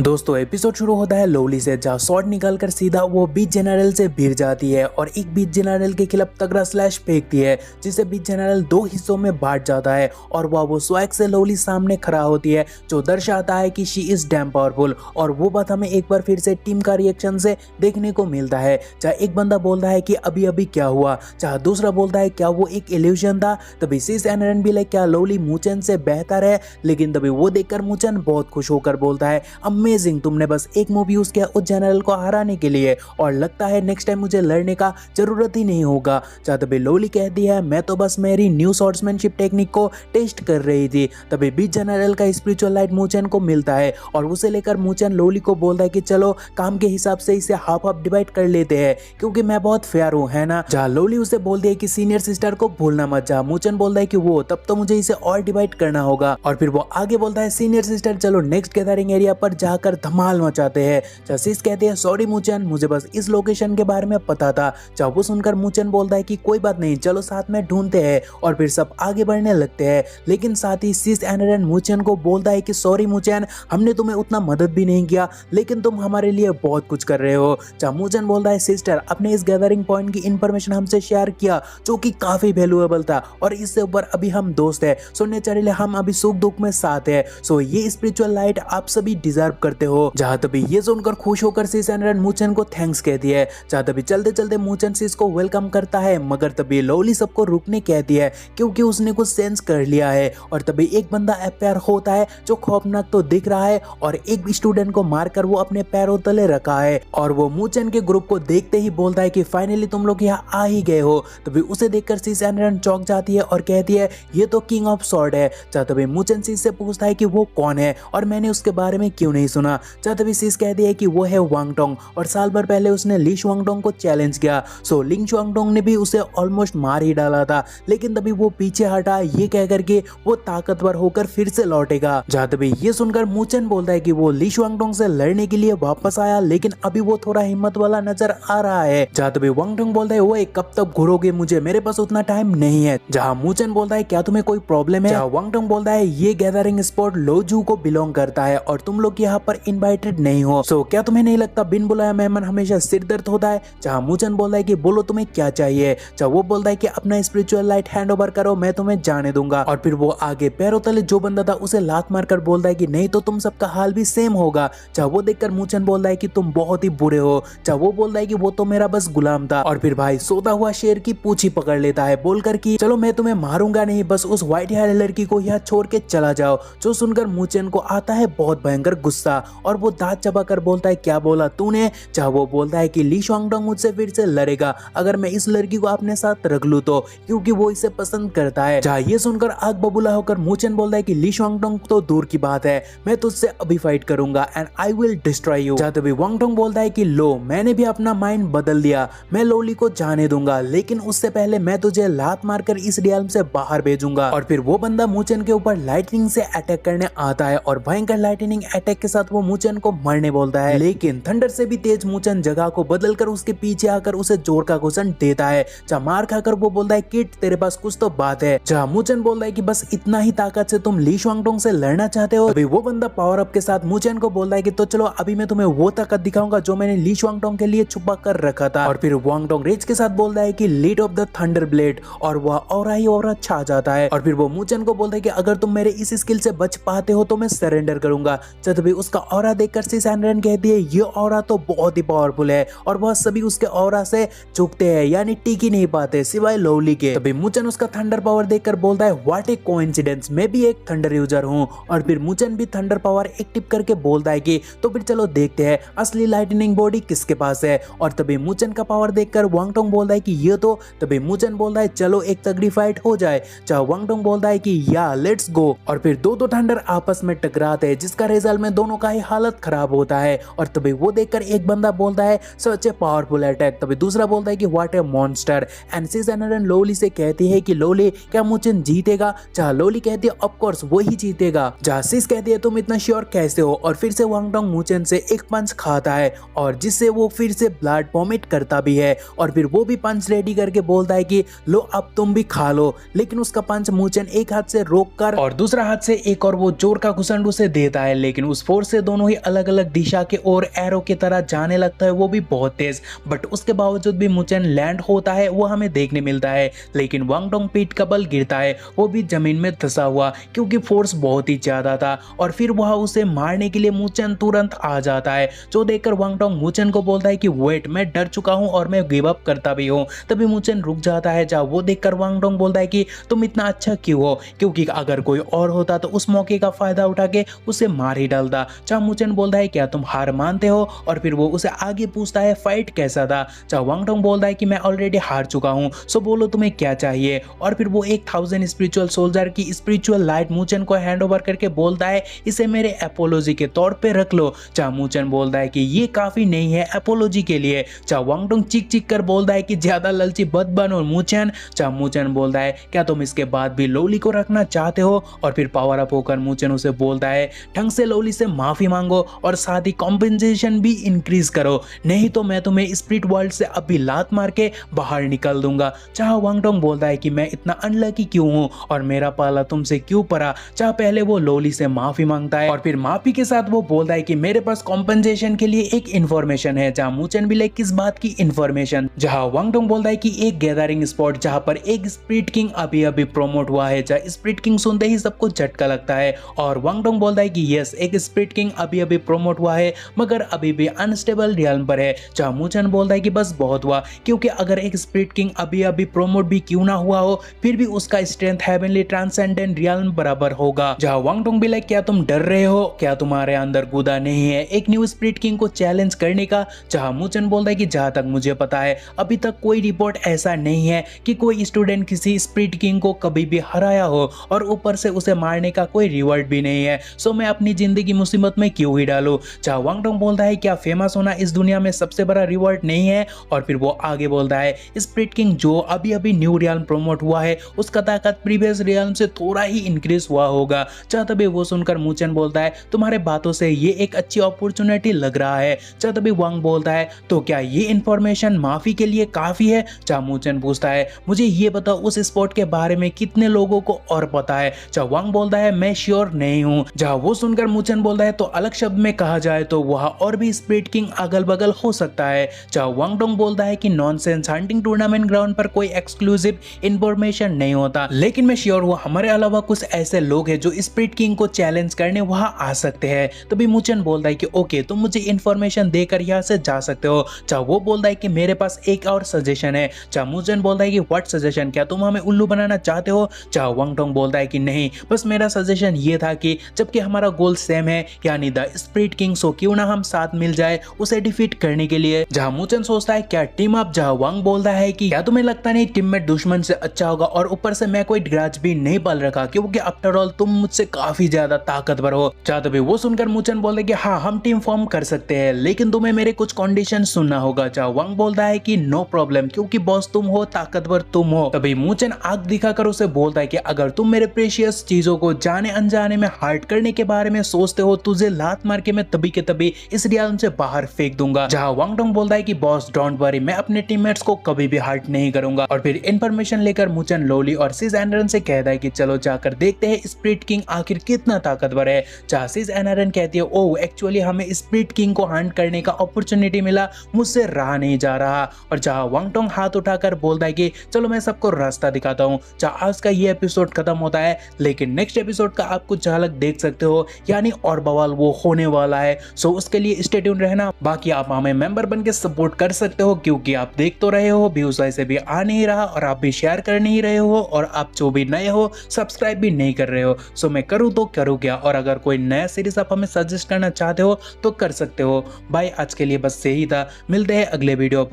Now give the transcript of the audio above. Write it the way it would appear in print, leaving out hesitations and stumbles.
दोस्तों एपिसोड शुरू होता है लोली से, जहाँ शॉट निकालकर सीधा वो बीच जनरल से भिड़ जाती है और एक बीच जनरल के खिलाफ तगड़ा स्लैश फेंकती है, जिसे बीच जनरल दो हिस्सों में बांट जाता है और वो स्वैग से लोली सामने खड़ा होती है, जो दर्शाता है कि शी इज डैम पावरफुल। और वो बात हमें एक बार फिर से टीम का रिएक्शन से देखने को मिलता है, जहाँ एक बंदा बोलता है कि अभी अभी क्या हुआ, जहाँ दूसरा बोलता है क्या वो एक इल्यूजन था। तभी सिस एंड एरन भी लाइक क्या लोली मूचन से बेहतर है, लेकिन तभी वो देखकर मूचन बहुत खुश होकर बोलता है अमेजिंग, तुमने बस एक मूव यूज किया उस जनरल को हराने के लिए और लगता है नेक्स्ट टाइम मुझे लड़ने का जरूरत ही नहीं होगा। जहाँ तभी लोली कहती है मैं तो बस मेरी न्यू स्वॉर्ड्समैनशिप टेक्निक को टेस्ट कर रही थी। तभी बीच जनरल का स्पिरिचुअल लाइट मूचन को मिलता है और उसे लेकर मूचन लोली को बोलता है कि चलो काम के हिसाब से इसे हाफ हाफ डिवाइड कर लेते हैं, क्योंकि मैं बहुत फेयर हूँ, है ना। जहाँ लोली उसे बोलती है कि सीनियर सिस्टर को भूलना मत। जहाँ मूचन बोलता है कि वो तब तो मुझे इसे और डिवाइड करना होगा और फिर वो आगे बोलता है सीनियर सिस्टर चलो नेक्स्ट गैदरिंग एरिया पर जाकर धमाल मचाते हैं। जसिस कहते हैं सॉरी मूचन, मुझे बस इस लोकेशन के बारे में पता था। जब वो सुनकर मूचन बोलता है कि कोई बात नहीं, चलो साथ में ढूंढते हैं और फिर सब आगे बढ़ने लगते हैं। लेकिन साथ ही सिस एंड एरन मूचन को बोलता है कि सॉरी मूचन, हमने तुम्हें उतना मदद भी नहीं किया, लेकिन तुम हमारे लिए बहुत कुछ कर रहे हो। जब मूचन बोलता है सिस्टर अपने इस गैदरिंग पॉइंट की इंफॉर्मेशन हमसे शेयर किया, जो कि काफी वैल्यूएबल था और इससे ऊपर अभी हम दोस्त है, सो नेचुरली हम अभी सुख दुख में साथ है, सो ये स्पिरिचुअल लाइट आप सभी डिजर्व करते हो। जहाँ तभी ये सुनकर खुश होकर सिस एंड एरन मूचन को थैंक्स कहती है। जहाँ तभी चलते चलते मूचन सिस को वेलकम करता है, मगर तभी लोली सबको रुकने कहती है क्योंकि उसने कुछ सेंस कर लिया है। और तभी एक बंदा अपेयर होता है जो खौफनाक तो दिख रहा है और एक स्टूडेंट को मारकर वो अपने पैरों तले रखा है और वो मूचन के ग्रुप को देखते ही बोलता है कि फाइनली तुम लोग यहाँ आ ही गए हो। तभी उसे देखकर सिस एंड एरन चौंक जाती है और कहती है ये तो किंग ऑफ स्वॉर्ड है। जहाँ तभी मूचन सिस से पूछता है कि वो कौन है और मैंने उसके बारे में क्यों नहीं सुना। जहाँ तभी सिस कहती है कि वो है वांगडोंग और साल भर पहले उसने ली शुआंगडोंग को चैलेंज किया। सो लिंग शुआंगडोंग ने भी उसे ऑलमोस्ट मार ही डाला था, लेकिन तभी वो पीछे हटा ये कहकर के वो ताकतवर होकर फिर से लौटेगा। जहाँ तभी ये सुनकर मूचन बोलता है कि वो ली शुआंगडोंग से लड़ने के लिए वापस आया, लेकिन अभी वो थोड़ा हिम्मत वाला नजर आ रहा है। जहाँ तभी वांगडोंग बोलता है वो कब तक घुरोगे मुझे, मेरे पास उतना टाइम नहीं है। जहाँ मूचन बोलता है क्या तुम्हें कोई प्रॉब्लम है। जहाँ वांगडोंग बोलता है ये गैदरिंग स्पॉट लोजू को बिलोंग करता है और तुम लोग यहाँ पर इनवाइटेड नहीं हो, सो क्या तुम्हें नहीं लगता बिन बुलाया मेहमान हमेशा सिर दर्द होता है। जहाँ मूचन बोलता है कि बोलो तुम्हें क्या चाहिए। जहाँ वो बोलता है कि अपना स्पिरिचुअल लाइट हैंड ओवर करो, मैं तुम्हें जाने दूंगा। और फिर वो आगे पैरों तले जो बंदा था उसे लात मारकर बोलता है कि नहीं तो तुम सबका हाल भी सेम होगा। जहाँ वो देखकर मूचन बोलता है कि तुम बहुत ही बुरे हो। जहाँ वो बोलता है कि वो तो मेरा बस गुलाम था। और फिर भाई सोता हुआ शेर की पूंछ ही पकड़ लेता है, बोलकर कि चलो मैं तुम्हें मारूंगा नहीं, बस उस व्हाइट हेयर लड़की को यहाँ छोड़ के चला जाओ। जो सुनकर मूचन को आता है बहुत भयंकर गुस्सा और वो दांत चबाकर बोलता है क्या बोला तूने। जहाँ वो बोलता है कि ली शुआंगडोंग मुझसे फिर से लड़ेगा अगर मैं इस लड़की को अपने साथ रख लूं तो, क्योंकि वो इसे पसंद करता है। जहाँ ये सुनकर आग बबूला होकर मूचन बोलता है कि ली शुआंगडोंग तो दूर की बात है, मैं तुझसे अभी फाइट करूंगा and I will destroy you. जहाँ तभी वांगडोंग बोलता है कि लो मैंने भी अपना माइंड बदल दिया, मैं लोली को जाने दूंगा, लेकिन उससे पहले मैं तुझे लात मारकर इस रियल्म से बाहर भेजूंगा। और फिर वो बंदा मूचन के ऊपर लाइटनिंग से अटैक करने आता है और भयंकर लाइटनिंग अटैक के साथ वो मूचन को मरने बोलता है, लेकिन थंडर से भी तेज मूचन जगह को बदलकर उसके पीछे आकर उसे जोर का घुसन देता है। जहाँ मार खाकर वो बोलता है किड तेरे पास कुछ तो बात है। जहाँ मूचन बोलता है कि बस इतना ही ताकत से तुम ली शुआंगडोंग से लड़ना चाहते हो। अभी वो बंदा पावर अप के साथ मूचन को बोलता है कि तो चलो अभी मैं तुम्हें वो ताकत दिखाऊंगा जो मैंने ली शुआंगडोंग के लिए छुपा कर रखा था। और फिर वांगडोंग रेज के साथ बोलता है कि lead of the thunder blade और वह और ही और छा जाता है। और फिर वो मूचन को बोलता है कि अगर तुम मेरे इस स्किल से बच पाते हो तो मैं सरेंडर करूंगा। जब भी उसका ऑरा देखकर सिस एंड एरन कहती है ये ऑरा तो बहुत ही पावरफुल है और वह सभी उसके ऑरा से झुकते हैं, यानी टिक ही नहीं पाते सिवाय लोली के। तभी मूचन उसका थंडर पावर देखकर बोलता है व्हाट ए कोइंसिडेंस, मैं भी एक थंडर यूजर हूँ। और फिर मूचन भी थंडर पावर एक्टिव करके बोलता है कि तो फिर चलो देखते हैं असली लाइटनिंग बॉडी किसके पास है। और तभी मूचन का पावर देखकर वांगडोंग बोलता है कि ये तो, तभी मूचन बोलता है चलो एक तगड़ी फाइट हो जाए। जहाँ वांगडोंग बोलता है कि या लेट्स गो। और फिर दो थंडर आपस में टकराते हैं, जिसका रिजल्ट में दोनों का ही हालत खराब होता है। और तभी वो देखकर एक बंदा बोलता है सच ए पावरफुल अटैक। तभी दूसरा बोलता है कि what a monster. And sis and Aaron Lolly से कहती है कि लोली क्या मूचन जीतेगा। जहाँ लोली कहती है ऑफ कोर्स वो ही जीतेगा। जहाँ सिस कहती है तुम इतना श्योर कैसे हो। और फिर से वांगडोंग मूचन से एक पंच खाता है और जिससे वो फिर से ब्लड वॉमिट करता भी है। और फिर वो भी पंच रेडी करके बोलता है कि लो अब तुम भी खा लो, लेकिन उसका पंच मूचन एक हाथ से रोक कर और दूसरा हाथ से एक और वो जोर का घुसंड उसे देता है, लेकिन उस फोर्स उससे दोनों ही अलग अलग दिशा के और एरो की तरह जाने लगता है, वो भी बहुत तेज। बट उसके बावजूद भी मुचेन लैंड होता है वो हमें देखने मिलता है, लेकिन वांग डोंग पीठ का बल गिरता है, वो भी जमीन में धंसा हुआ क्योंकि फोर्स बहुत ही ज्यादा था। और फिर वह उसे मारने के लिए मुचेन तुरंत आ जाता है, जो देखकर वांग डोंग मुचेन को बोलता है कि वेट, मैं डर चुका हूं और मैं गिव अप करता भी हूं। तभी मुचेन रुक जाता है, जहाँ वो देखकर वांग डोंग बोलता है कि तुम इतना अच्छा क्यों हो, क्योंकि अगर कोई और होता तो उस मौके का फायदा उठा के उसे मार ही डालता। जहाँ मुचेन बोलता है क्या तुम हार मानते हो, और फिर वो उसे आगे पूछता है फाइट कैसा था। जहाँ वांग डोंग बोलता है कि मैं ऑलरेडी हार चुका हूँ, सो बोलो तुम्हें क्या चाहिए। और फिर वो 1000 स्पिरिचुअल सोल्जर की स्पिरिचुअल लाइट मुचेन को हैंड ओवर करके बोलता है इसे मेरे एपोलॉजी के तौर पे रख लो। जहाँ मुचेन बोलता है कि ये काफी नहीं है एपोलॉजी के लिए। जहाँ वांग डोंग चीख चीख कर बोलता है कि ज्यादा लालची मत बनो मुचेन। जहाँ मुचेन बोलता है क्या तुम इसके बाद भी लोली को रखना चाहते हो। और फिर पावर अप होकर मुचेन उसे बोलता है ढंग से लोली से माफी मांगो और साथ ही कॉम्पेंसेशन भी इंक्रीज करो, नहीं तो मैं तुम्हें स्पिरिट वर्ल्ड से अभी लात मार के बाहर निकल दूंगा। चाह वांग डोंग बोलता है कि मैं इतना अनलकी क्यों हूँ और मेरा पाला तुमसे क्यों पड़ा। चाह पहले वो लोली से माफी मांगता है और फिर माफी के साथ वो बोलता है कि मेरे पास कॉम्पेंसेशन के लिए एक इन्फॉर्मेशन है। जहाँ मुचेन भी लाइक किस बात की इन्फॉर्मेशन। जहाँ वांग डोंग बोलता है कि एक गैदरिंग स्पॉट जहाँ पर एक स्पिरिट किंग अभी अभी प्रमोट हुआ है। जहाँ स्पिरिट किंग सुनते ही सबको झटका लगता है और वांग डोंग बोलता है कि यस, एक स्पिरिट किंग अभी अभी प्रमोट हुआ है मगर अभी भी अनस्टेबल रियल्म पर है। जहाँ मुचेन बोलता है कि बस बहुत हुआ, क्योंकि अगर एक स्पिरिट किंग अभी अभी प्रमोट भी क्यों ना हुआ हो फिर भी उसका स्ट्रेंथ हेवनली ट्रांसेंडेंट रियल्म बराबर होगा। जहाँ वांग डोंग भी लाइक क्या तुम डर रहे हो, क्या तुम्हारे अंदर गुदा नहीं है एक न्यू स्पिरिट किंग को चैलेंज करने का। जहाँ मुचेन बोलता है कि जहाँ तक मुझे पता है अभी तक कोई रिपोर्ट ऐसा नहीं है कि कोई स्टूडेंट किसी स्पिरिट किंग को कभी भी हराया हो और ऊपर से उसे मारने का कोई रिवॉर्ड भी नहीं है, सो मैं अपनी जिंदगी मुसीबत में क्यों ही डालूं। जहाँ वांग डोंग बोलता है क्या फेमस होना इस दुनिया में सबसे बड़ा रिवॉर्ड नहीं है। और फिर वो आगे बोलता है स्पिरिट किंग जो अभी अभी न्यू रियल्म प्रमोट हुआ है उसका ताकत प्रीवियस रियल्म से थोड़ा ही इंक्रीज हुआ होगा। जहाँ तभी वो सुनकर मुचेन बोलता है तुम्हारे बातों से ये एक अच्छी अपॉर्चुनिटी लग रहा है। जहाँ तभी वांग बोलता है तो क्या ये इन्फॉर्मेशन माफी के लिए काफी है। जहाँ मुचेन पूछता है मुझे ये बताओ उस स्पॉट के बारे में कितने लोगों को और पता है। जहाँ वांग बोलता है मैं श्योर नहीं हूँ। जहाँ वो सुनकर मुचेन बोलता है तो अलग शब्द में कहा जाए तो वहाँ और भी स्पिरिट किंग अगल बगल हो सकता है। जहाँ वांग डोंग बोलता है कि नॉनसेंस हंटिंग टूर्नामेंट ग्राउंड पर कोई एक्सक्लूसिव इंफॉर्मेशन नहीं होता, लेकिन मैं श्योर हूँ हमारे अलावा कुछ ऐसे लोग हैं जो स्पिरिट किंग को चैलेंज करने वहाँ आ सकते हैं। तभी मुचेन बोलता है कि ओके तुम मुझे इन्फॉर्मेशन देकर यहाँ से जा सकते हो। जहाँ वो बोलता है कि मेरे पास एक और सजेशन है। जहाँ मुचेन बोलता है कि व्हाट सजेशन, क्या तुम हमें उल्लू बनाना चाहते हो। जहाँ वांग डोंग बोलता है कि नहीं, बस मेरा सजेशन ये था कि जबकि हमारा गोल सेम है यानी द स्पिरिट किंग, सो क्यों ना हम साथ मिल जाए उसे डिफीट करने के लिए। जहाँ मुचेन सोचता है क्या टीम अप। जहाँ वांग बोलता है कि क्या तुम्हें लगता नहीं टीम में दुश्मन से अच्छा होगा, और ऊपर से मैं कोई ग्रज भी नहीं पाल रखा क्योंकि आफ्टर ऑल तुम मुझसे काफी ज्यादा ताकतवर हो। चाहते भी वो सुनकर मुचेन बोलते कि हाँ हम टीम फॉर्म कर सकते हैं लेकिन तुम्हें मेरे कुछ कंडीशन सुनना होगा। जहाँ वांग बोलता है कि नो प्रॉब्लम, क्योंकि बॉस तुम हो, ताकतवर तुम हो। तभी मुचेन आग दिखाकर उसे बोलता है कि अगर तुम मेरे प्रेशियस चीजों को जाने अनजाने में हार्ट करने के बारे में सोचते हो तुझे लात मार के मैं तभी के तभी इस रियल्म से बाहर फेंक दूंगा। जहाँ वांग डोंग बोलता है कि बॉस डोंट वरी, मैं अपने टीममेट्स को कभी भी हार्ट नहीं करूंगा। और फिर इन्फॉर्मेशन लेकर मुचेन लोली और सिज एनरन से कहता है कि चलो जाकर देखते हैं स्पिरिट किंग आखिर कितना ताकतवर है। जहाँ सिज एनरन कहती है ओह एक्चुअली हमें स्पिरिट किंग को हंट करने का अपॉर्चुनिटी मिला, मुझसे रहा नहीं जा रहा। और जहाँ वांग डोंग हाथ उठाकर बोलता है कि चलो मैं सबको रास्ता दिखाता हूँ। जहाँ आज का ये एपिसोड खत्म होता है लेकिन नेक्स्ट एपिसोड का आप कुछ झलक देख सकते हो, यानी और बवाल वो होने वाला है। सो उसके लिए स्टे ट्यून रहना। बाकी आप हमें मेंबर बन के सपोर्ट कर सकते हो क्योंकि आप देख तो रहे हो व्यूज वैसे भी आ नहीं रहा और आप भी शेयर कर नहीं रहे हो और आप जो भी नए हो सब्सक्राइब भी नहीं कर रहे हो। सो मैं करूँ तो करूँ क्या। और अगर कोई नया सीरीज आप हमें सजेस्ट करना चाहते हो तो कर सकते हो। बाय, आज के लिए बस यही था, मिलते हैं अगले वीडियो पर।